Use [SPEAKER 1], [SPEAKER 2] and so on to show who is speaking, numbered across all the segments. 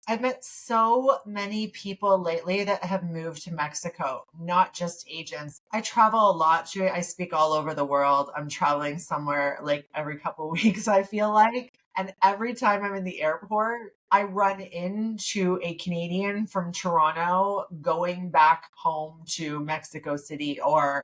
[SPEAKER 1] I've met so many people lately that have moved to Mexico, not just agents. I travel a lot. I speak all over the world. I'm traveling somewhere like every couple of weeks, I feel like. And every time I'm in the airport, I run into a Canadian from Toronto going back home to Mexico City or,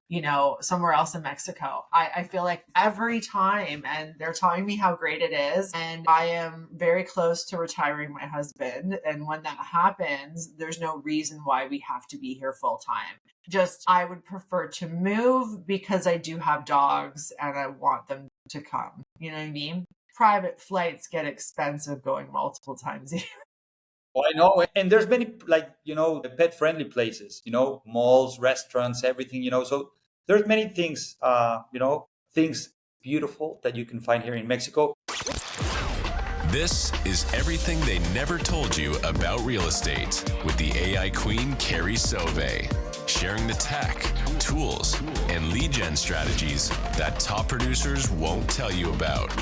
[SPEAKER 1] somewhere else in Mexico. I feel like every time, and they're telling me how great it is. And I am very close to retiring my husband. And when that happens, there's no reason why we have to be here full time. Just, I would prefer to move because I do have dogs and I want them to come. You know what I mean? Private flights get expensive going multiple times a year.
[SPEAKER 2] Oh, I know. And there's many, pet friendly places, malls, restaurants, everything, So there's many things, things beautiful that you can find here in Mexico.
[SPEAKER 3] This is everything they never told you about real estate with the AI queen, Carrie Soave, sharing the tech, tools, and lead gen strategies that top producers won't tell you about.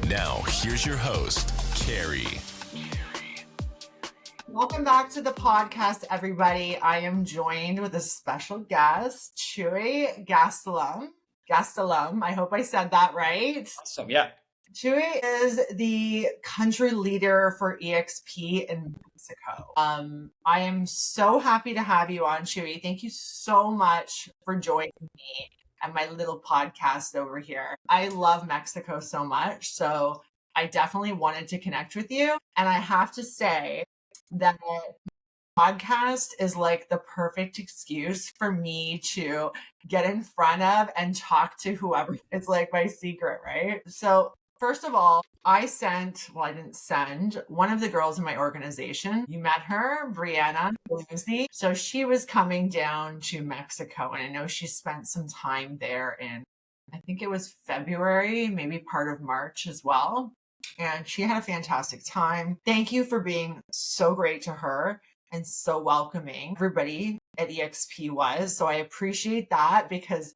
[SPEAKER 3] Now, here's your host, Carrie.
[SPEAKER 1] Welcome back to the podcast, everybody. I am joined with a special guest, Chuy Gastelum. I hope I said that right.
[SPEAKER 2] Awesome, yeah.
[SPEAKER 1] Chuy is the country leader for EXP in Mexico. I am so happy to have you on, Chuy. Thank you so much for joining me and my little podcast over here. I love Mexico so much, so I definitely wanted to connect with you. And I have to say that podcast is like the perfect excuse for me to get in front of and talk to whoever. It's like my secret, right? So first of all, I didn't send one of the girls in my organization. You met her, Brianna Lucy. So she was coming down to Mexico, and I know she spent some time there in, I think it was February, maybe part of March as well. And she had a fantastic time. Thank you for being so great to her and so welcoming. Everybody at EXP was. So I appreciate that, because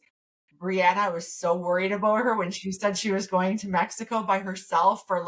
[SPEAKER 1] Brianna was so worried about her when she said she was going to Mexico by herself for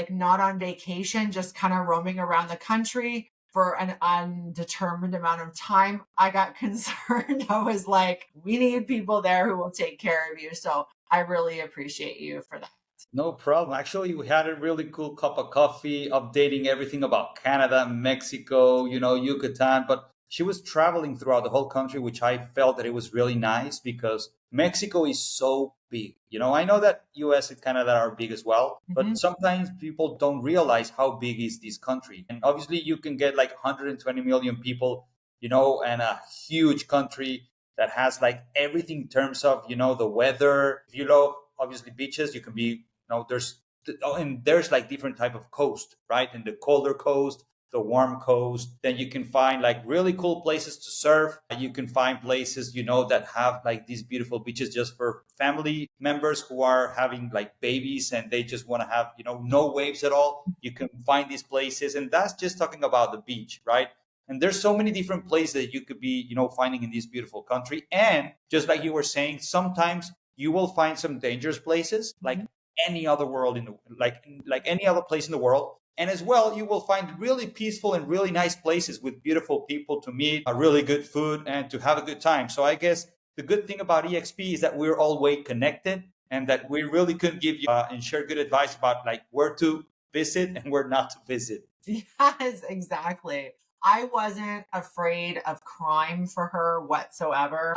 [SPEAKER 1] not on vacation, just kind of roaming around the country for an undetermined amount of time. I got concerned. I was like, we need people there who will take care of you. So I really appreciate you for that.
[SPEAKER 2] No problem. Actually, we had a really cool cup of coffee updating everything about Canada, Mexico, Yucatan. But she was traveling throughout the whole country, which I felt that it was really nice because Mexico is so big. I know that US and Canada are big as well, but sometimes people don't realize how big is this country. And obviously you can get like 120 million people, and a huge country that has like everything in terms of, the weather. If you love, obviously, beaches, you can be, there's like different type of coast, right? And the colder coast, the warm coast, then you can find like really cool places to surf. You can find places, that have like these beautiful beaches just for family members who are having like babies and they just want to have, no waves at all. You can find these places, and that's just talking about the beach, right? And there's so many different places that you could be, finding in this beautiful country. And just like you were saying, sometimes you will find some dangerous places, like any other world like any other place in the world. And as well, you will find really peaceful and really nice places with beautiful people to meet, a really good food, and to have a good time. So I guess the good thing about EXP is that we're all way connected, and that we really could give you and share good advice about like where to visit and where not to visit.
[SPEAKER 1] Yes, exactly. I wasn't afraid of crime for her whatsoever.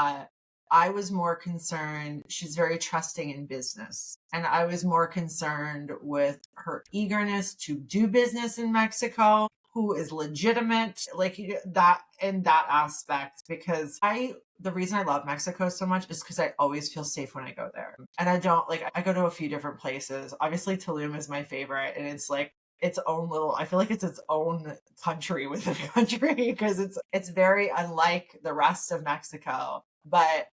[SPEAKER 1] I was more concerned, she's very trusting in business. And I was more concerned with her eagerness to do business in Mexico, who is legitimate, like that in that aspect. Because the reason I love Mexico so much is because I always feel safe when I go there. And I go to a few different places. Obviously, Tulum is my favorite. And it's like its own I feel like it's its own country within a country, because it's very unlike the rest of Mexico. But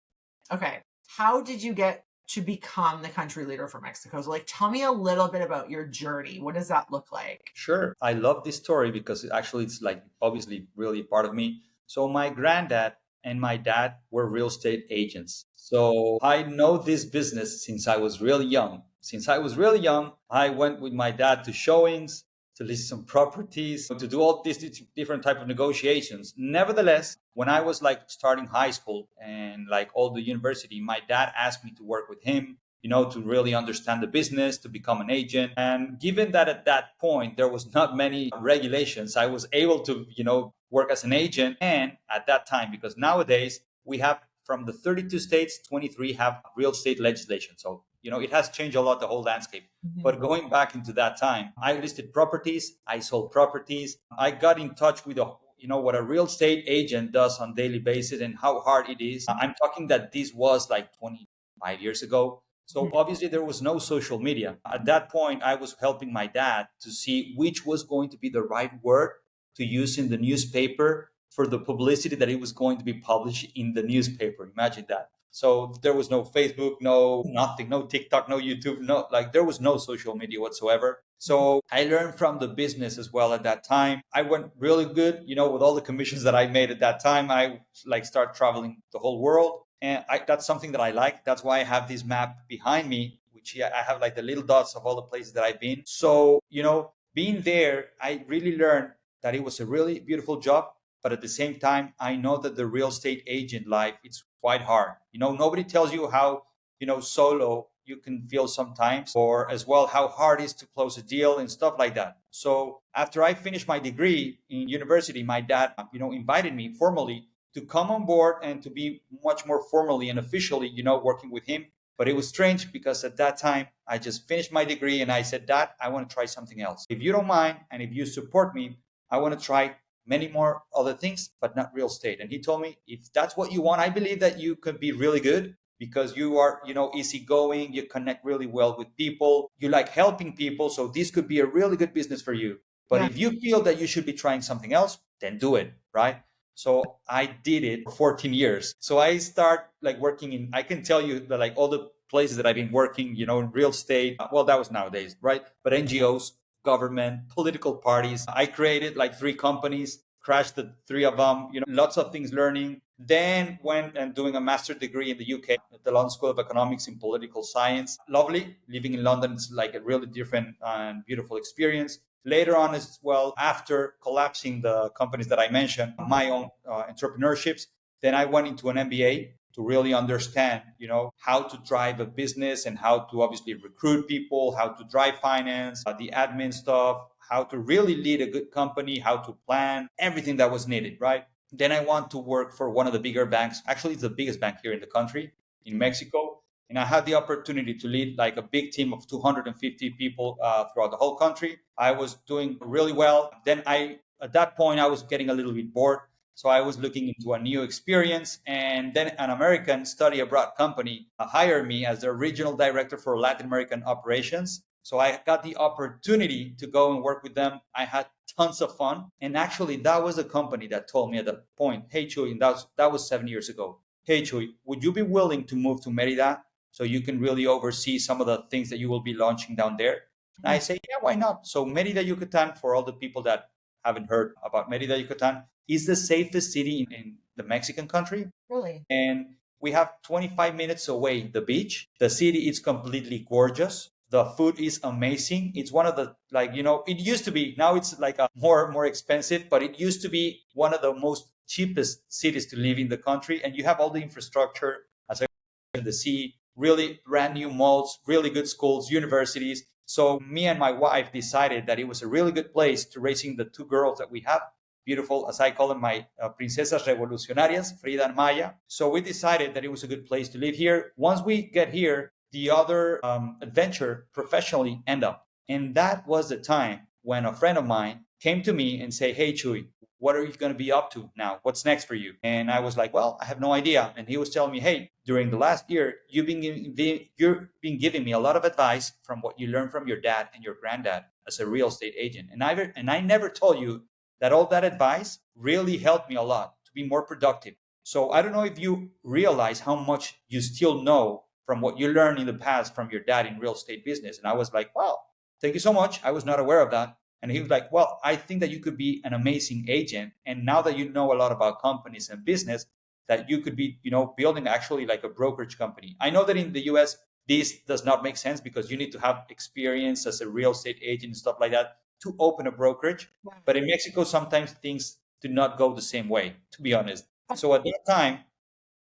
[SPEAKER 1] okay, how did you get to become the country leader for Mexico? So tell me a little bit about your journey. What does that look like?
[SPEAKER 2] Sure. I love this story because it's like obviously really part of me. So my granddad and my dad were real estate agents. So I know this business since I was really young. I went with my dad to showings, to list some properties, to do all these different type of negotiations. Nevertheless, when I was like starting high school and like all the university, my dad asked me to work with him, to really understand the business, to become an agent. And given that at that point, there was not many regulations, I was able to, work as an agent. And at that time, because nowadays we have from the 32 states, 23 have real estate legislation. So, it has changed a lot, the whole landscape. Mm-hmm. But going back into that time, I listed properties, I sold properties. I got in touch with what a real estate agent does on a daily basis and how hard it is. I'm talking that this was like 25 years ago. So obviously there was no social media. At that point, I was helping my dad to see which was going to be the right word to use in the newspaper for the publicity that it was going to be published in the newspaper. Imagine that. So there was no Facebook, no nothing, no TikTok, no YouTube, there was no social media whatsoever. So I learned from the business as well at that time. I went really good, with all the commissions that I made at that time. I start traveling the whole world. And that's something that I like. That's why I have this map behind me, which I have like the little dots of all the places that I've been. So, being there, I really learned that it was a really beautiful job. But at the same time, I know that the real estate agent life, it's quite hard. Nobody tells you how, solo you can feel sometimes, or as well how hard it is to close a deal and stuff like that. So after I finished my degree in university, my dad, invited me formally to come on board and to be much more formally and officially, working with him. But it was strange because at that time, I just finished my degree and I said, Dad, I want to try something else. If you don't mind, and if you support me, I want to try many more other things, but not real estate. And he told me, if that's what you want, I believe that you could be really good because you are, easygoing, you connect really well with people, you like helping people. So this could be a really good business for you. But if you feel that you should be trying something else, then do it, right? So I did it for 14 years. So I start working I can tell you that all the places that I've been working, in real estate, well, that was nowadays, right? But NGOs, government, political parties. I created 3 companies, crashed the 3 of them, lots of things learning. Then went and doing a master's degree in the UK at the London School of Economics in Political Science. Lovely. Living in London is a really different and beautiful experience. Later on as well, after collapsing the companies that I mentioned, my own entrepreneurships, then I went into an MBA to really understand, how to drive a business and how to obviously recruit people, how to drive finance, the admin stuff, how to really lead a good company, how to plan, everything that was needed, right? Then I want to work for one of the bigger banks. Actually, it's the biggest bank here in the country, in Mexico. And I had the opportunity to lead a big team of 250 people throughout the whole country. I was doing really well. Then at that point, I was getting a little bit bored. So I was looking into a new experience. And then an American study abroad company hired me as the regional director for Latin American operations. So I got the opportunity to go and work with them. I had tons of fun. And actually, that was a company that told me at that point, hey, Chuy, and that was 7 years ago. Hey, Chuy, would you be willing to move to Merida so you can really oversee some of the things that you will be launching down there? And I say, yeah, why not? So Merida, Yucatan, for all the people that haven't heard about Merida, Yucatan, is the safest city in the Mexican country.
[SPEAKER 1] Really?
[SPEAKER 2] And we have 25 minutes away the beach. The city is completely gorgeous. The food is amazing. It's one of the, it used to be, now it's more expensive, but it used to be one of the most cheapest cities to live in the country. And you have all the infrastructure, as I mentioned, the sea, really brand new malls, really good schools, universities. So me and my wife decided that it was a really good place to raising the 2 girls that we have. Beautiful, as I call them, my princesas revolucionarias, Frida and Maya. So we decided that it was a good place to live here. Once we get here, the other adventure professionally end up. And that was the time when a friend of mine came to me and say, hey, Chuy, what are you going to be up to now? What's next for you? And I was like, well, I have no idea. And he was telling me, hey, during the last year, you've been giving me a lot of advice from what you learned from your dad and your granddad as a real estate agent. And I never told you that all that advice really helped me a lot to be more productive. So I don't know if you realize how much you still know from what you learned in the past from your dad in real estate business. And I was like, wow, thank you so much. I was not aware of that. And he was like, well, I think that you could be an amazing agent. And now that you know a lot about companies and business, that you could be, building actually like a brokerage company. I know that in the US, this does not make sense because you need to have experience as a real estate agent and stuff like that. to open a brokerage. But in Mexico, sometimes things do not go the same way, to be honest. So at that time,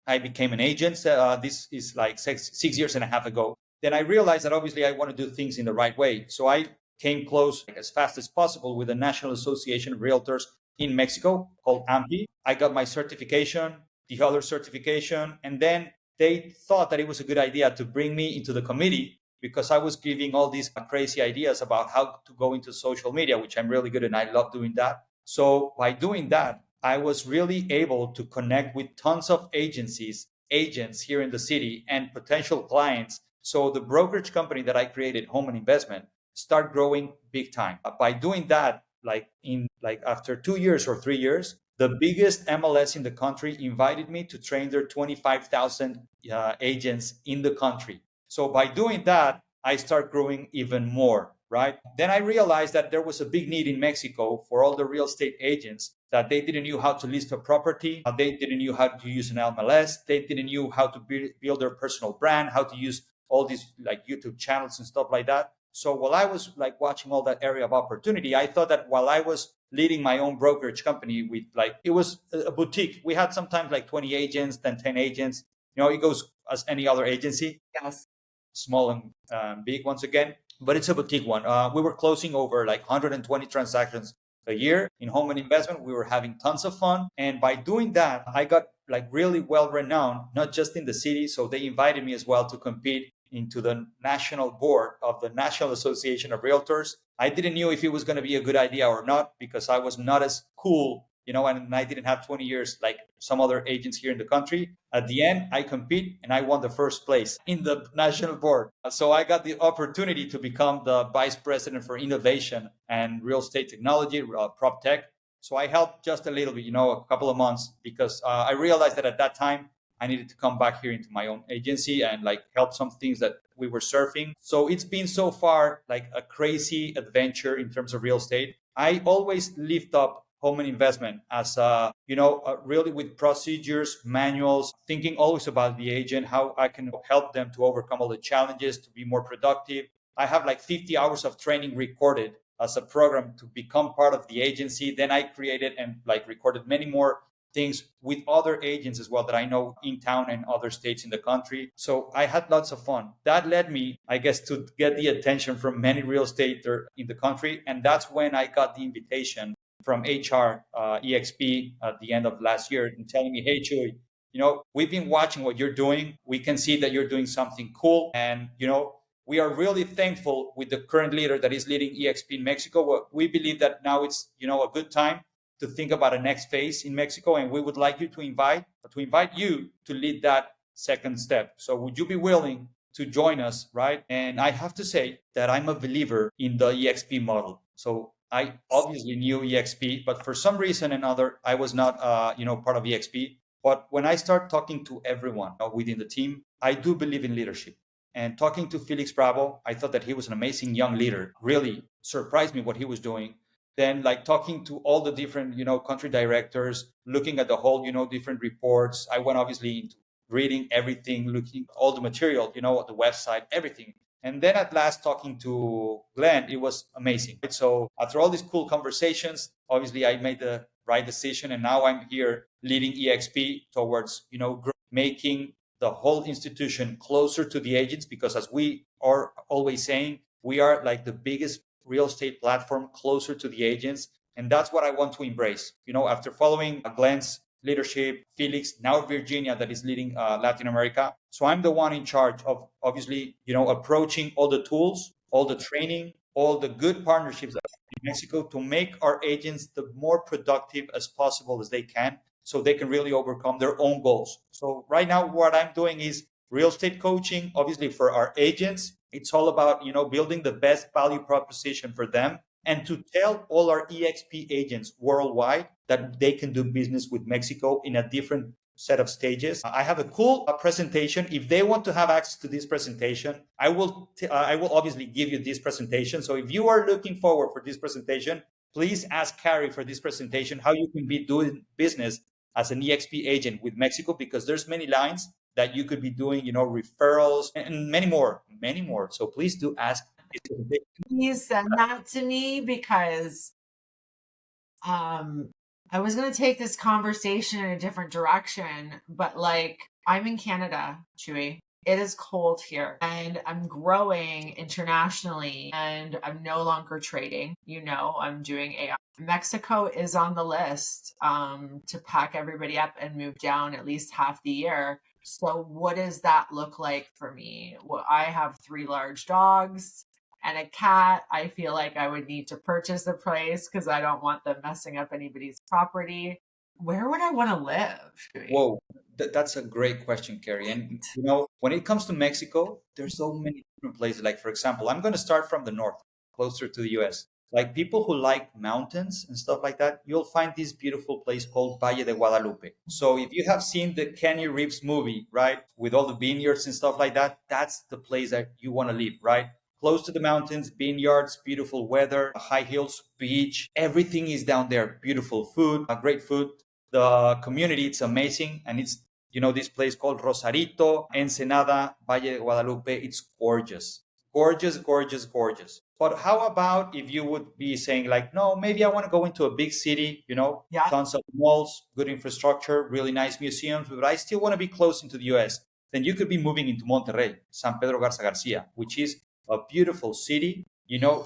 [SPEAKER 2] I became an agent. This is like 6 years and a half ago. Then I realized that obviously I want to do things in the right way. So I came close as fast as possible with the National Association of Realtors in Mexico called AMPI. I got my certification, the other certification, and then they thought that it was a good idea to bring me into the committee because I was giving all these crazy ideas about how to go into social media, which I'm really good at and I love doing that. So by doing that, I was really able to connect with tons of agents here in the city and potential clients. So the brokerage company that I created, Home and Investment, start growing big time. By doing that, after 2 years or 3 years, the biggest MLS in the country invited me to train their 25,000 agents in the country. So by doing that, I start growing even more, right? Then I realized that there was a big need in Mexico for all the real estate agents that they didn't know how to list a property. They didn't know how to use an MLS. They didn't know how to build their personal brand, how to use all these like YouTube channels and stuff like that. So while I was like watching all that area of opportunity, I thought that while I was leading my own brokerage company with it was a boutique. We had sometimes like 20 agents, then 10 agents. It goes as any other agency.
[SPEAKER 1] Yes.
[SPEAKER 2] Small and big once again, but it's a boutique one. We were closing over like 120 transactions a year in Home and Investment. We were having tons of fun. And by doing that, I got like really well renowned, not just in the city. So they invited me as well to compete into the national board of the National Association of Realtors. I didn't know if it was going to be a good idea or not because I was not as cool, and I didn't have 20 years like some other agents here in the country. At the end, I compete and I won the first place in the national board. So I got the opportunity to become the vice president for innovation and real estate technology, prop tech. So I helped just a little bit, a couple of months because I realized that at that time, I needed to come back here into my own agency and like help some things that we were surfing. So it's been so far like a crazy adventure in terms of real estate. I always lift up Home and Investment as really with procedures, manuals, thinking always about the agent, how I can help them to overcome all the challenges, to be more productive. I have like 50 hours of training recorded as a program to become part of the agency. Then I created and like recorded many more things with other agents as well that I know in town and other states in the country. So I had lots of fun. That led me, I guess, to get the attention from many real estaters in the country. And that's when I got the invitation from HR EXP at the end of last year and telling me, hey, Chuy, we've been watching what you're doing. We can see that you're doing something cool. And, we are really thankful with the current leader that is leading EXP in Mexico. We believe that now it's, a good time to think about a next phase in Mexico. And we would like you to invite you to lead that second step. So would you be willing to join us, right? And I have to say that I'm a believer in the EXP model. So I obviously knew EXP, but for some reason or another, I was not, part of EXP. But when I start talking to everyone within the team, I do believe in leadership. And talking to Felix Bravo, I thought that he was an amazing young leader. Really surprised me what he was doing. Then like talking to all the different, country directors, looking at the whole, different reports. I went obviously into reading everything, looking at all the material, the website, everything. And then at last talking to Glenn, it was amazing. So after all these cool conversations, obviously I made the right decision. And now I'm here leading EXP towards, making the whole institution closer to the agents, because as we are always saying, we are like the biggest real estate platform closer to the agents. And that's what I want to embrace. After following Glenn's leadership, Felix, now Virginia, that is leading Latin America. So I'm the one in charge of obviously, approaching all the tools, all the training, all the good partnerships in Mexico to make our agents the more productive as possible as they can, so they can really overcome their own goals. So right now, what I'm doing is real estate coaching, obviously for our agents. It's all about, building the best value proposition for them and to tell all our EXP agents worldwide that they can do business with Mexico in a different set of stages. I have a cool presentation. If they want to have access to this presentation, I will obviously give you this presentation. So if you are looking forward for this presentation, please ask Carrie for this presentation, how you can be doing business as an EXP agent with Mexico, because there's many lines that you could be doing, referrals and many more. So please do ask
[SPEAKER 1] Please send that to me because I was going to take this conversation in a different direction, but like I'm in Canada, Chewy. It is cold here and I'm growing internationally and I'm no longer trading. You know, I'm doing AI. Mexico is on the list to pack everybody up and move down at least half the year. So what does that look like for me? Well, I have 3 large dogs and a cat. I feel like I would need to purchase a place because I don't want them messing up anybody's property. Where would I want to live?
[SPEAKER 2] Whoa, that's a great question, Carrie. And when it comes to Mexico, there's so many different places. Like, for example, I'm going to start from the north, closer to the US. Like people who like mountains and stuff like that, you'll find this beautiful place called Valle de Guadalupe. So if you have seen the Kenny Reeves movie, right, with all the vineyards and stuff like that, that's the place that you want to live, right? Close to the mountains, vineyards, beautiful weather, high hills, beach, everything is down there. Beautiful food, great food. The community, it's amazing. And it's, this place called Rosarito, Ensenada, Valle de Guadalupe. It's gorgeous, gorgeous, gorgeous, gorgeous. But how about if you would be saying like, no, maybe I want to go into a big city, tons of malls, good infrastructure, really nice museums, but I still want to be close into the US. Then you could be moving into Monterrey, San Pedro Garza Garcia, which is a beautiful city,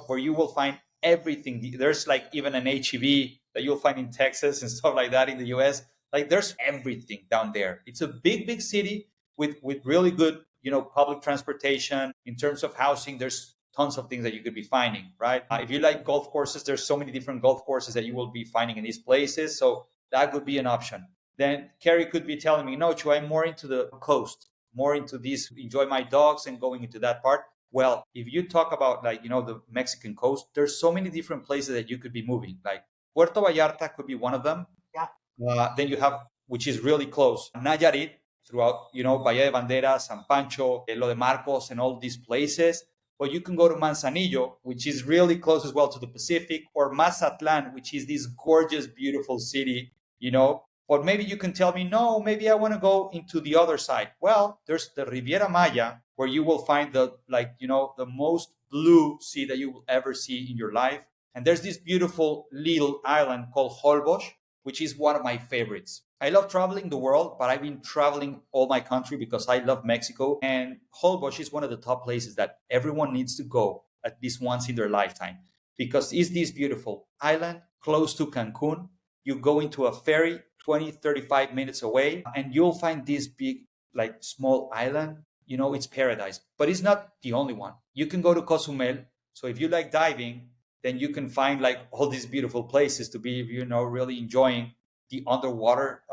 [SPEAKER 2] where you will find everything. There's like even an HEB that you'll find in Texas and stuff like that in the US. Like there's everything down there. It's a big, big city with really good, public transportation. In terms of housing, there's tons of things that you could be finding, right? If you like golf courses, there's so many different golf courses that you will be finding in these places. So that would be an option. Then Carrie could be telling me, no, Chu, I'm more into the coast, more into this, enjoy my dogs and going into that part. Well, if you talk about like, the Mexican coast, there's so many different places that you could be moving. Like Puerto Vallarta could be one of them.
[SPEAKER 1] Yeah.
[SPEAKER 2] Then you have, which is really close, Nayarit, throughout, Bahía de Banderas, San Pancho, Lo de Marcos, and all these places. But you can go to Manzanillo, which is really close as well to the Pacific, or Mazatlan, which is this gorgeous, beautiful city, But maybe you can tell me, no, maybe I want to go into the other side. Well, there's the Riviera Maya, where you will find the most blue sea that you will ever see in your life. And there's this beautiful little island called Holbox, which is one of my favorites. I love traveling the world, but I've been traveling all my country because I love Mexico. And Holbox is one of the top places that everyone needs to go at least once in their lifetime, because it's this beautiful island close to Cancun. You go into a ferry 20, 35 minutes away, and you'll find this big, like small island. It's paradise, but it's not the only one. You can go to Cozumel. So if you like diving, then you can find like all these beautiful places to be, really enjoying the underwater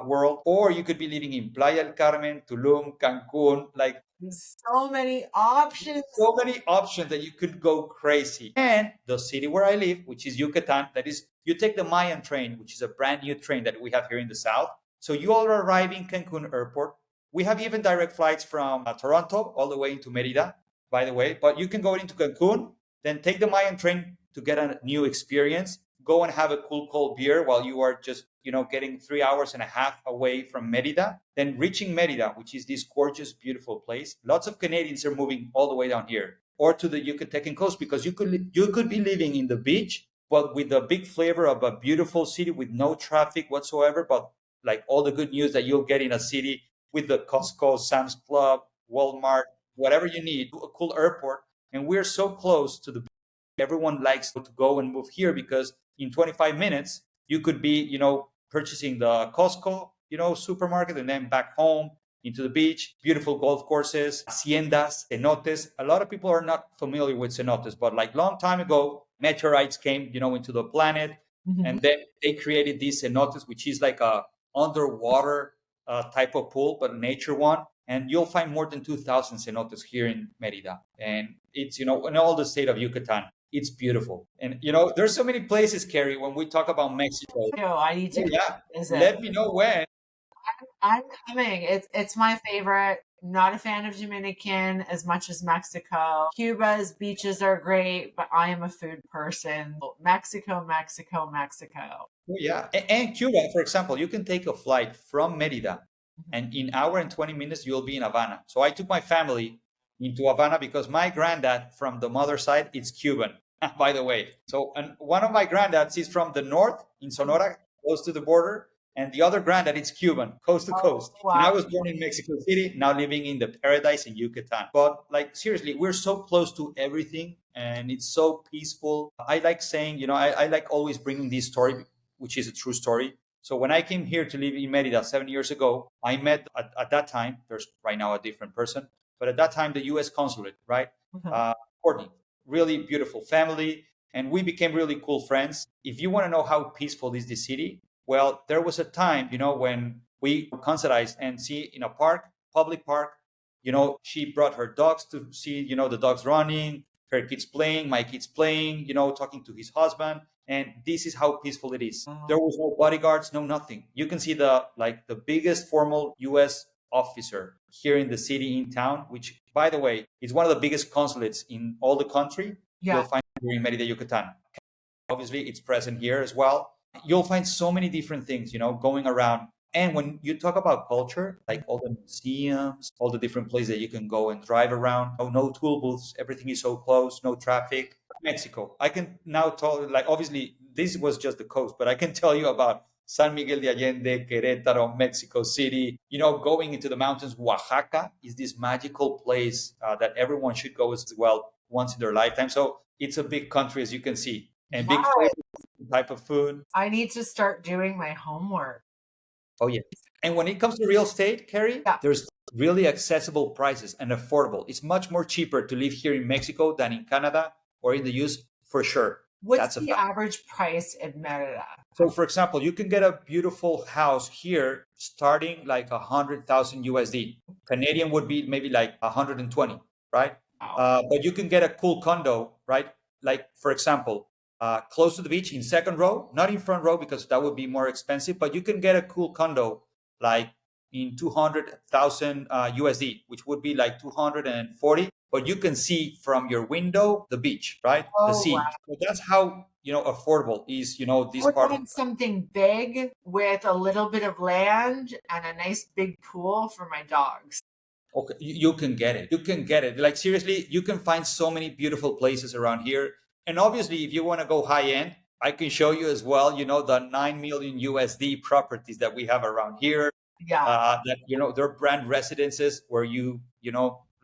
[SPEAKER 2] world. Or you could be living in Playa del Carmen, Tulum, Cancun, like
[SPEAKER 1] so many options.
[SPEAKER 2] So many options that you could go crazy. And the city where I live, which is Yucatan, that is, you take the Mayan train, which is a brand new train that we have here in the South. So you all arrive in Cancun Airport. We have even direct flights from Toronto all the way into Merida, by the way. But you can go into Cancun, then take the Mayan train to get a new experience. Go and have a cool cold beer while you are just, getting 3 hours and a half away from Merida. Then reaching Merida, which is this gorgeous, beautiful place. Lots of Canadians are moving all the way down here, or to the Yucatecan coast, because you could be living in the beach, but with the big flavor of a beautiful city with no traffic whatsoever, but like all the good news that you'll get in a city with the Costco, Sam's Club, Walmart, whatever you need, a cool airport. And we're so close to the beach. Everyone likes to go and move here because in 25 minutes, you could be, purchasing the Costco, supermarket, and then back home into the beach, beautiful golf courses, haciendas, cenotes. A lot of people are not familiar with cenotes, but like long time ago, meteorites came, into the planet. Mm-hmm. And then they created these cenotes, which is like a underwater type of pool, but a nature one. And you'll find more than 2,000 cenotes here in Merida. And it's, in all the state of Yucatan. It's beautiful. And, there's so many places, Carrie, when we talk about Mexico.
[SPEAKER 1] I need to visit.
[SPEAKER 2] Let me know when.
[SPEAKER 1] I'm coming. It's my favorite. Not a fan of Dominican as much as Mexico. Cuba's beaches are great, but I am a food person. Mexico, Mexico, Mexico.
[SPEAKER 2] Oh, yeah. And Cuba, for example, you can take a flight from Merida, and in an hour and 20 minutes, you'll be in Havana. So I took my family into Havana because my granddad from the mother side is Cuban, by the way. So, and one of my granddads is from the north in Sonora, close to the border, and the other granddad is Cuban, coast to
[SPEAKER 1] Oh,
[SPEAKER 2] coast. And I
[SPEAKER 1] wow.
[SPEAKER 2] was born in Mexico City, now living in the paradise in Yucatan. But like seriously, we're so close to everything, and it's so peaceful. I like saying, I like always bringing this story, which is a true story. So when I came here to live in Merida 7 years ago, I met at that time, there's right now a different person, but at that time, the US consulate, right?
[SPEAKER 1] Mhm.
[SPEAKER 2] Courtney, really beautiful family. And we became really cool friends. If you want to know how peaceful is the city, well, there was a time, when we coincided and see in a park, public park, she brought her dogs to see, the dogs running, her kids playing, my kids playing, talking to his husband. And this is how peaceful it is. There was no bodyguards, no nothing. You can see the biggest formal US officer here in the city in town, which by the way is one of the biggest consulates in all the country.
[SPEAKER 1] Yeah.
[SPEAKER 2] You'll find here in Merida, Yucatan. Obviously, it's present here as well. You'll find so many different things, going around. And when you talk about culture, like all the museums, all the different places that you can go and drive around, no tool booths, everything is so close, no traffic. Mexico, I can now tell, like, obviously, this was just the coast, but I can tell you about San Miguel de Allende, Querétaro, Mexico City, going into the mountains. Oaxaca is this magical place that everyone should go as well once in their lifetime. So it's a big country, as you can see, and big
[SPEAKER 1] Yes.
[SPEAKER 2] type of food.
[SPEAKER 1] I need to start doing my homework.
[SPEAKER 2] Oh, yeah. And when it comes to real estate, Carrie,
[SPEAKER 1] Yeah.
[SPEAKER 2] there's really accessible prices and affordable. It's much more cheaper to live here in Mexico than in Canada or in the US, for sure.
[SPEAKER 1] What's
[SPEAKER 2] That's a
[SPEAKER 1] the
[SPEAKER 2] fact.
[SPEAKER 1] average price in Merida?
[SPEAKER 2] So, for example, you can get a beautiful house here starting like 100,000 USD. Canadian would be maybe like 120, right?
[SPEAKER 1] Wow.
[SPEAKER 2] But you can get a cool condo, right? Like, for example, close to the beach in second row, not in front row because that would be more expensive, but you can get a cool condo like in 200,000 USD, which would be like 240. But you can see from your window the beach, right? The
[SPEAKER 1] Oh, wow.
[SPEAKER 2] sea. So that's how affordable is this
[SPEAKER 1] I would
[SPEAKER 2] part of.
[SPEAKER 1] want something big with a little bit of land and a nice big pool for my dogs.
[SPEAKER 2] Okay, you can get it. You can get it. Like seriously, you can find so many beautiful places around here. And obviously, if you want to go high end, I can show you as well. The 9 million USD properties that we have around here.
[SPEAKER 1] Yeah.
[SPEAKER 2] That they're brand residences where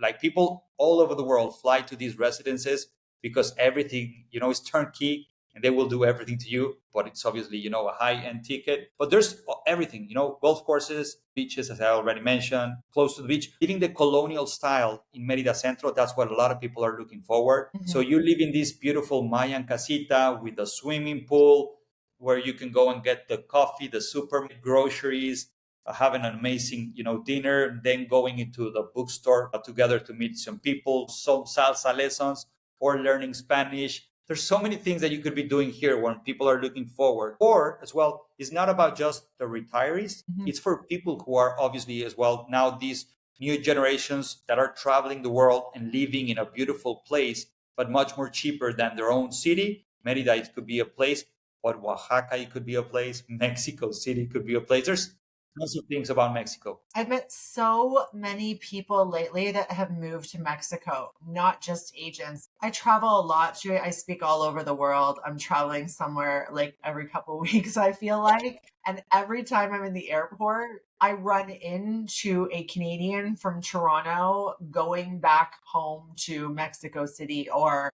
[SPEAKER 2] like people all over the world fly to these residences because everything is turnkey and they will do everything to you. But it's obviously a high end ticket. But there's everything, golf courses, beaches, as I already mentioned, close to the beach. Living the colonial style in Merida Centro, that's what a lot of people are looking forward.
[SPEAKER 1] Mhm.
[SPEAKER 2] So you live in this beautiful Mayan casita with a swimming pool where you can go and get the coffee, the super groceries, having an amazing dinner, then going into the bookstore together to meet some people, some salsa lessons or learning Spanish. There's so many things that you could be doing here when people are looking forward. Or as well, it's not about just the retirees.
[SPEAKER 1] Mhm.
[SPEAKER 2] It's for people who are obviously as well now these new generations that are traveling the world and living in a beautiful place, but much more cheaper than their own city. Merida, it could be a place, but Oaxaca, it could be a place. Mexico City could be a place. There's tons of things about Mexico.
[SPEAKER 1] I've met so many people lately that have moved to Mexico, not just agents. I travel a lot. Shui. I speak all over the world. I'm traveling somewhere like every couple of weeks, I feel like. And every time I'm in the airport, I run into a Canadian from Toronto going back home to Mexico City or,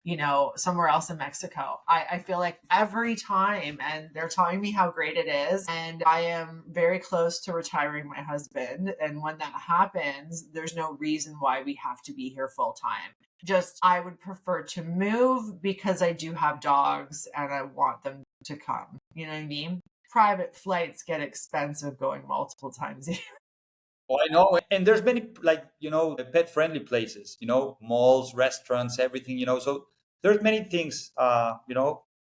[SPEAKER 1] somewhere else in Mexico. I feel like every time, and they're telling me how great it is. And I am very close to retiring my husband. And when that happens, there's no reason why we have to be here full time. Just, I would prefer to move because I do have dogs and I want them to come. You know what I mean? Private flights get expensive going multiple times a year.
[SPEAKER 2] Well, I know. And there's many pet friendly places, malls, restaurants, everything, so there's many things,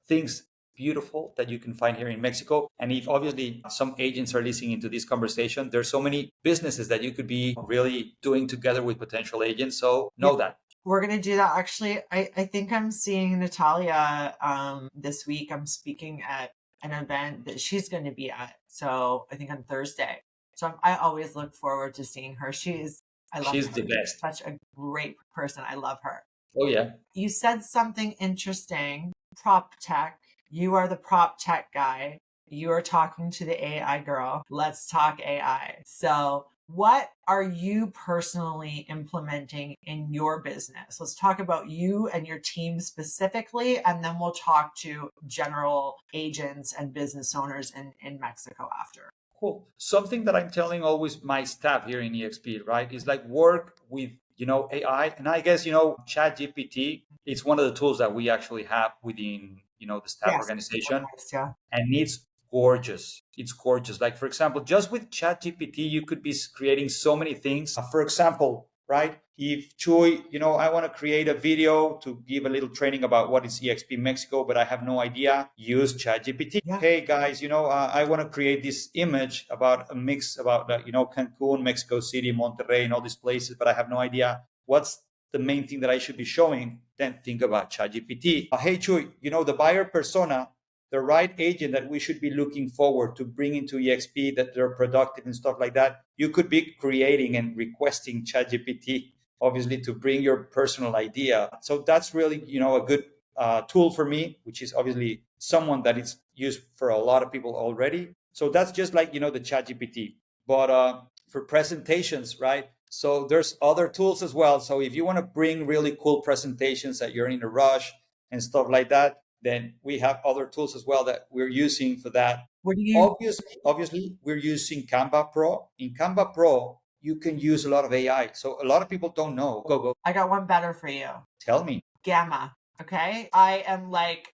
[SPEAKER 2] things beautiful that you can find here in Mexico. And if obviously some agents are listening into this conversation, there's so many businesses that you could be really doing together with potential agents. So know that.
[SPEAKER 1] We're going to do that. Actually, I think I'm seeing Natalia this week. I'm speaking at an event that she's going to be at. So I think on Thursday. So I always look forward to seeing her. She's I love
[SPEAKER 2] She's
[SPEAKER 1] her.
[SPEAKER 2] the best.
[SPEAKER 1] Such a great person. I love her.
[SPEAKER 2] Oh, yeah.
[SPEAKER 1] You said something interesting, prop tech. You are the prop tech guy. You are talking to the AI girl. Let's talk AI. So, what are you personally implementing in your business? Let's talk about you and your team specifically, and then we'll talk to general agents and business owners in Mexico after.
[SPEAKER 2] Cool. Something that I'm telling always my staff here in EXP, right, is like work with, AI. And I guess, Chat GPT, it's one of the tools that we actually have within, the staff
[SPEAKER 1] Yes.
[SPEAKER 2] organization.
[SPEAKER 1] Yeah.
[SPEAKER 2] And it's gorgeous. It's gorgeous. Like, for example, just with Chat GPT, you could be creating so many things. For example, right? If Chuy, I want to create a video to give a little training about what is EXP Mexico, but I have no idea, use ChatGPT.
[SPEAKER 1] Yeah.
[SPEAKER 2] Hey guys, I want to create this image about a mix about, Cancun, Mexico City, Monterrey, and all these places, but I have no idea what's the main thing that I should be showing. Then think about ChatGPT. Hey Chuy, the buyer persona, the right agent that we should be looking forward to bring into EXP, that they're productive and stuff like that, you could be creating and requesting ChatGPT, obviously, to bring your personal idea. So that's really, a good tool for me, which is obviously someone that is used for a lot of people already. So that's just like, the ChatGPT. But for presentations, right? So there's other tools as well. So if you want to bring really cool presentations that you're in a rush and stuff like that, then we have other tools as well that we're using for that.
[SPEAKER 1] What do you?
[SPEAKER 2] Obviously, we're using Canva Pro. In Canva Pro, you can use a lot of AI. So a lot of people don't know. Go.
[SPEAKER 1] I got one better for you.
[SPEAKER 2] Tell me.
[SPEAKER 1] Gamma. Okay.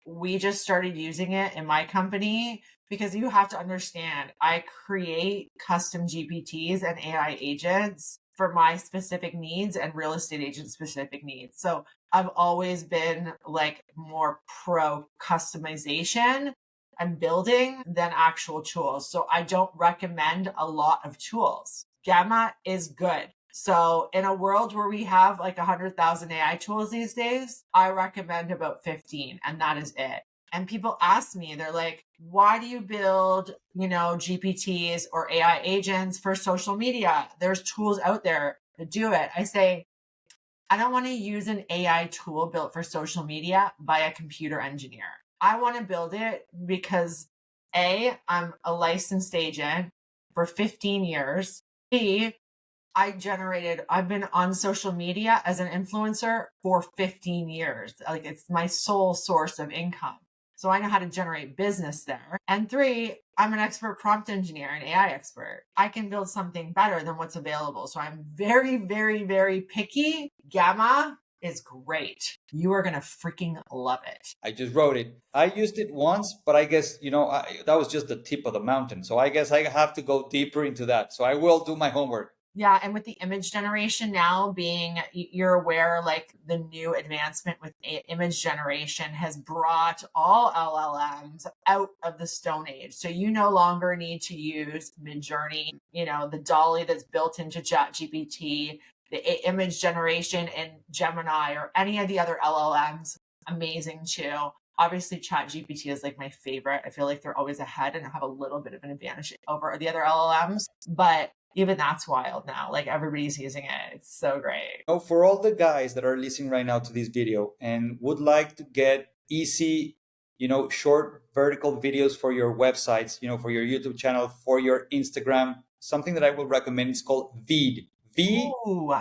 [SPEAKER 1] We just started using it in my company because you have to understand, I create custom GPTs and AI agents for my specific needs and real estate agent specific needs. So I've always been like more pro customization and building than actual tools. So I don't recommend a lot of tools. Gamma is good. So in a world where we have like 100,000 AI tools these days, I recommend about 15, and that is it. And people ask me, they're like, why do you build, GPTs or AI agents for social media? There's tools out there to do it. I say, I don't want to use an AI tool built for social media by a computer engineer. I want to build it because A, I'm a licensed agent for 15 years. B, I've been on social media as an influencer for 15 years. Like, it's my sole source of income. So I know how to generate business there. And 3, I'm an expert prompt engineer, an AI expert. I can build something better than what's available. So I'm very, very, very picky. Gamma is great. You are going to freaking love it.
[SPEAKER 2] I just wrote it. I used it once, but I guess, that was just the tip of the mountain. So I guess I have to go deeper into that. So I will do my homework.
[SPEAKER 1] Yeah. And with the image generation now being, you're aware, like the new advancement with image generation has brought all LLMs out of the Stone Age. So you no longer need to use Midjourney, the Dolly that's built into ChatGPT, the image generation in Gemini or any of the other LLMs. Amazing too. Obviously, ChatGPT is like my favorite. I feel like they're always ahead and have a little bit of an advantage over the other LLMs. But even that's wild now. Like, everybody's using it. It's so great.
[SPEAKER 2] For all the guys that are listening right now to this video and would like to get easy, short vertical videos for your websites, for your YouTube channel, for your Instagram, something that I will recommend is called Veed.
[SPEAKER 1] Ooh.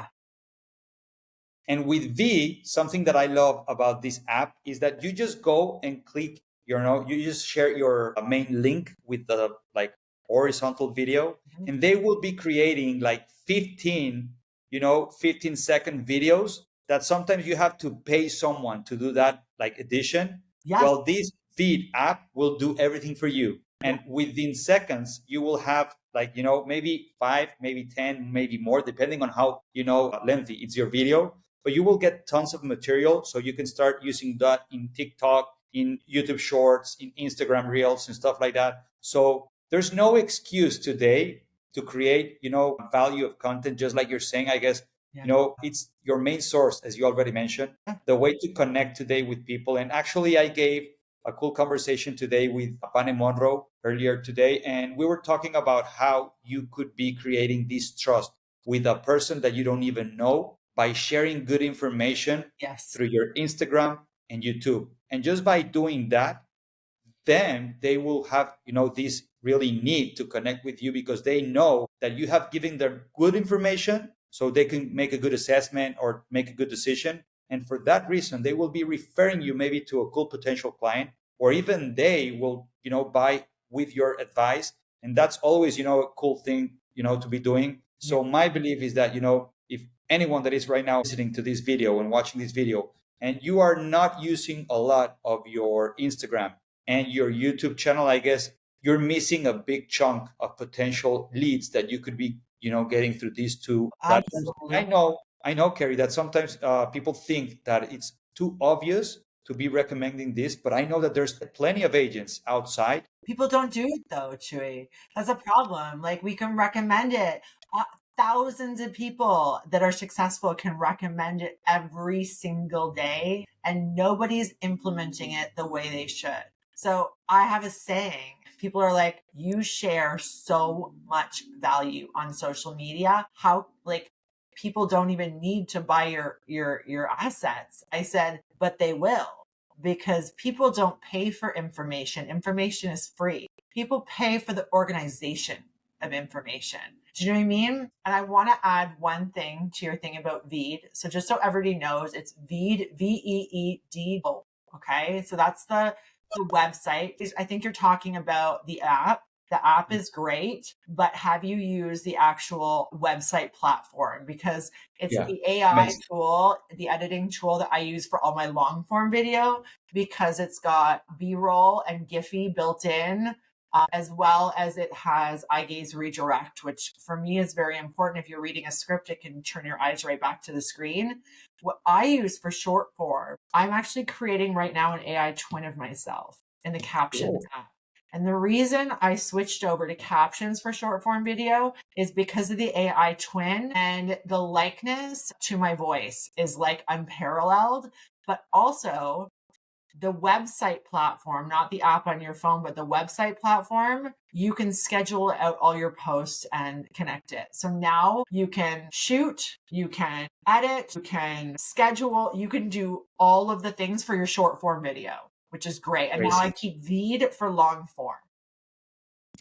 [SPEAKER 2] And with V, something that I love about this app is that you just go and click, you just share your main link with the horizontal video, and they will be creating 15 15-second videos that sometimes you have to pay someone to do that, edition.
[SPEAKER 1] Yeah.
[SPEAKER 2] Well, this Veed app will do everything for you. And within seconds, you will have maybe 5, maybe 10, maybe more, depending on how, lengthy it's your video. But you will get tons of material. So you can start using that in TikTok, in YouTube Shorts, in Instagram Reels and stuff like that. So there's no excuse today to create, value of content, just like you're saying, I guess. Yeah. It's your main source, as you already mentioned, the way to connect today with people. And actually, I gave a cool conversation today with Pane Monroe earlier today, and we were talking about how you could be creating this trust with a person that you don't even know by sharing good information
[SPEAKER 1] Yes.
[SPEAKER 2] through your Instagram and YouTube. And just by doing that, then they will have, this really need to connect with you because they know that you have given them good information so they can make a good assessment or make a good decision. And for that reason, they will be referring you maybe to a cool potential client, or even they will, buy with your advice. And that's always, a cool thing, to be doing. So my belief is that, if anyone that is right now listening to this video and watching this video, and you are not using a lot of your Instagram and your YouTube channel, I guess you're missing a big chunk of potential leads that you could be, getting through these two platforms.
[SPEAKER 1] Absolutely.
[SPEAKER 2] I know, Carrie, that sometimes people think that it's too obvious to be recommending this, but I know that there's plenty of agents outside.
[SPEAKER 1] People don't do it though, Chewy. That's a problem. Like, we can recommend it. Thousands of people that are successful can recommend it every single day, and nobody's implementing it the way they should. So I have a saying. People are like, you share so much value on social media. How, like, people don't even need to buy your assets. I said, but they will, because people don't pay for information. Information is free. People pay for the organization of information. Do you know what I mean? And I want to add one thing to your thing about Veed. So just so everybody knows, it's Veed, Veed. Okay. So that's the website. I think you're talking about the app. The app is great, but have you used the actual website platform? Because it's the AI tool, the editing tool that I use for all my long form video, because it's got B-roll and Giphy built in, as well as it has eye gaze redirect, which for me is very important. If you're reading a script, it can turn your eyes right back to the screen. What I use for short form, I'm actually creating right now an AI twin of myself in the Captions app. And the reason I switched over to captions for short form video is because of the AI twin, and the likeness to my voice is like unparalleled. But also the website platform, not the app on your phone, but the website platform, you can schedule out all your posts and connect it. So now you can shoot, you can edit, you can schedule, you can do all of the things for your short form video, which is great. And now I keep Veed for long form.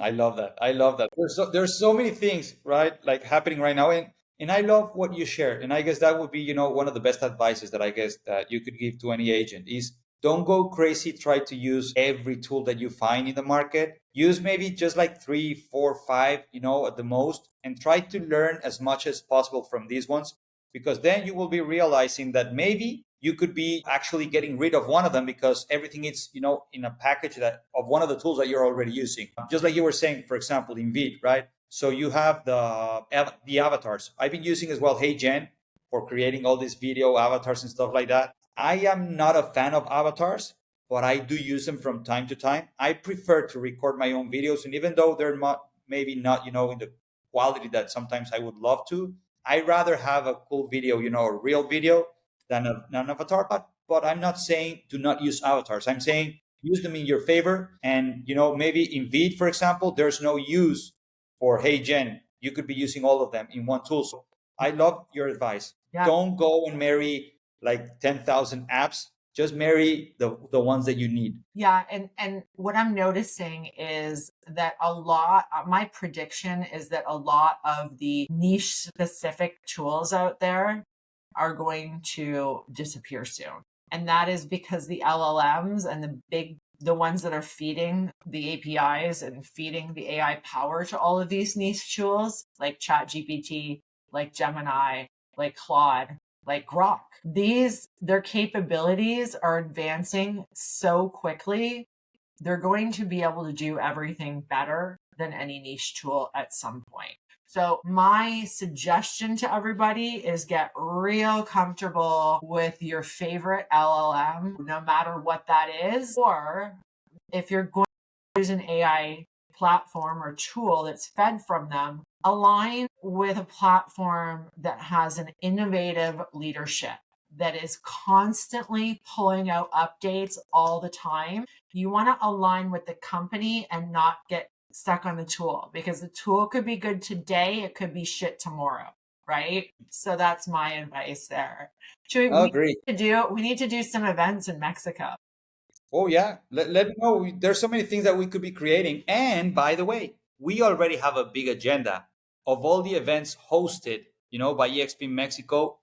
[SPEAKER 2] I love that. I love that. There's so many things, right? Like happening right now. And I love what you shared. And I guess that would be, one of the best advices that I guess that you could give to any agent is don't go crazy. Try to use every tool that you find in the market. Use maybe just like 3, 4, 5, at the most, and try to learn as much as possible from these ones, because then you will be realizing that maybe you could be actually getting rid of one of them because everything is, in a package that of one of the tools that you're already using. Just like you were saying, for example, in Veed, right? So you have the avatars. I've been using as well HeyGen for creating all these video avatars and stuff like that. I am not a fan of avatars, but I do use them from time to time. I prefer to record my own videos, and even though they're maybe not, in the quality that sometimes I would love to, I rather have a cool video, a real video than an avatar. But I'm not saying do not use avatars. I'm saying use them in your favor. And, maybe in Veed, for example, there's no use for HeyGen. You could be using all of them in one tool. So I love your advice. Yeah. Don't go and marry like 10,000 apps. Just marry the ones that you need.
[SPEAKER 1] Yeah. And what I'm noticing is that my prediction is that a lot of the niche specific tools out there are going to disappear soon. And that is because the LLMs and the ones that are feeding the APIs and feeding the AI power to all of these niche tools, like ChatGPT, like Gemini, like Claude, like Grok, their capabilities are advancing so quickly. They're going to be able to do everything better than any niche tool at some point. So my suggestion to everybody is get real comfortable with your favorite LLM, no matter what that is. Or if you're going to use an AI platform or tool that's fed from them, align with a platform that has an innovative leadership that is constantly pulling out updates all the time. You want to align with the company and not get stuck on the tool, because the tool could be good today, it could be shit tomorrow. right? So that's my advice there. Chewy,
[SPEAKER 2] I agree.
[SPEAKER 1] we need to do some events in Mexico.
[SPEAKER 2] Oh yeah, let me know. There's so many things that we could be creating. And by the way, we already have a big agenda of all the events hosted, by EXP Mexico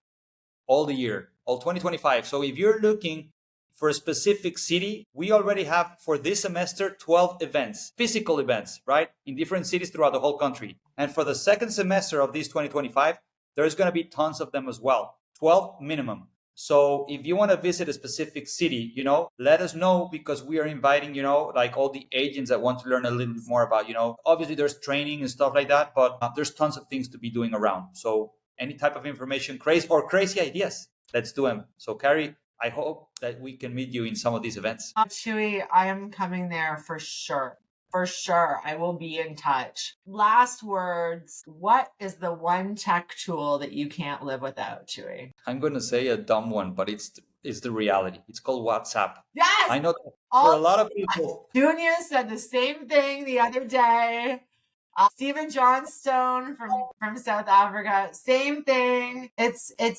[SPEAKER 2] all the year, all 2025. So if you're looking for a specific city, we already have for this semester 12 events, physical events, right? In different cities throughout the whole country. And for the second semester of this 2025, there's going to be tons of them as well, 12 minimum. So if you want to visit a specific city, let us know, because we are inviting, like all the agents that want to learn a little bit more about, obviously there's training and stuff like that, but there's tons of things to be doing around. So any type of information, crazy ideas, let's do them. So Carrie, I hope that we can meet you in some of these events.
[SPEAKER 1] Chewy, I am coming there for sure. For sure. I will be in touch. Last words. What is the one tech tool that you can't live without, Chewy?
[SPEAKER 2] I'm going to say a dumb one, but it's the reality. It's called WhatsApp.
[SPEAKER 1] Yes!
[SPEAKER 2] I know for a lot of people.
[SPEAKER 1] Junior said the same thing the other day. Stephen Johnstone from South Africa, same thing. It's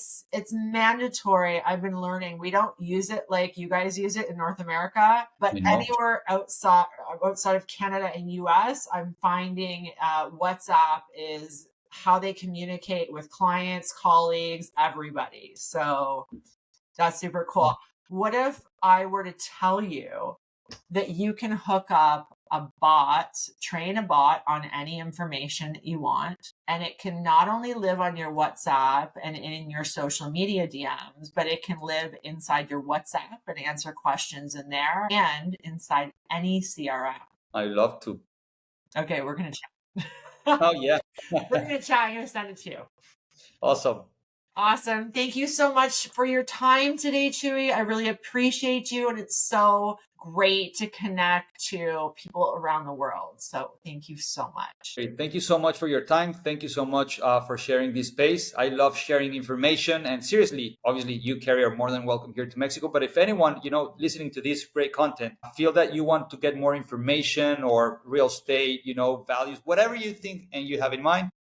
[SPEAKER 1] mandatory. I've been learning. We don't use it like you guys use it in North America, but anywhere outside of Canada and US, I'm finding WhatsApp is how they communicate with clients, colleagues, everybody. So that's super cool. What if I were to tell you that you can hook up a bot, train a bot on any information that you want, and it can not only live on your WhatsApp and in your social media DMs, but it can live inside your WhatsApp and answer questions in there and inside any CRM.
[SPEAKER 2] I love to.
[SPEAKER 1] Okay, we're going to chat.
[SPEAKER 2] Oh, yeah.
[SPEAKER 1] We're going to chat. I'm going to send it to you.
[SPEAKER 2] Awesome.
[SPEAKER 1] Awesome. Thank you so much for your time today, Chewy. I really appreciate you. And it's so great to connect to people around the world. So thank you so much.
[SPEAKER 2] Great. Thank you so much for your time. Thank you so much for sharing this space. I love sharing information. And seriously, obviously, you, Carrie, are more than welcome here to Mexico. But if anyone, listening to this great content, feel that you want to get more information or real estate, values, whatever you think and you have in mind,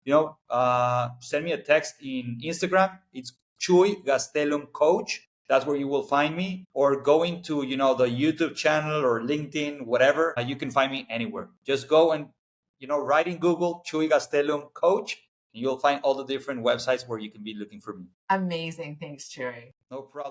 [SPEAKER 2] send me a text in Instagram. It's Chuy Gastelum Coach. That's where you will find me, or going to, the YouTube channel or LinkedIn, whatever. You can find me anywhere. Just go and, write in Google, Chuy Gastelum Coach, and you'll find all the different websites where you can be looking for me.
[SPEAKER 1] Amazing. Thanks, Chewy.
[SPEAKER 2] No problem.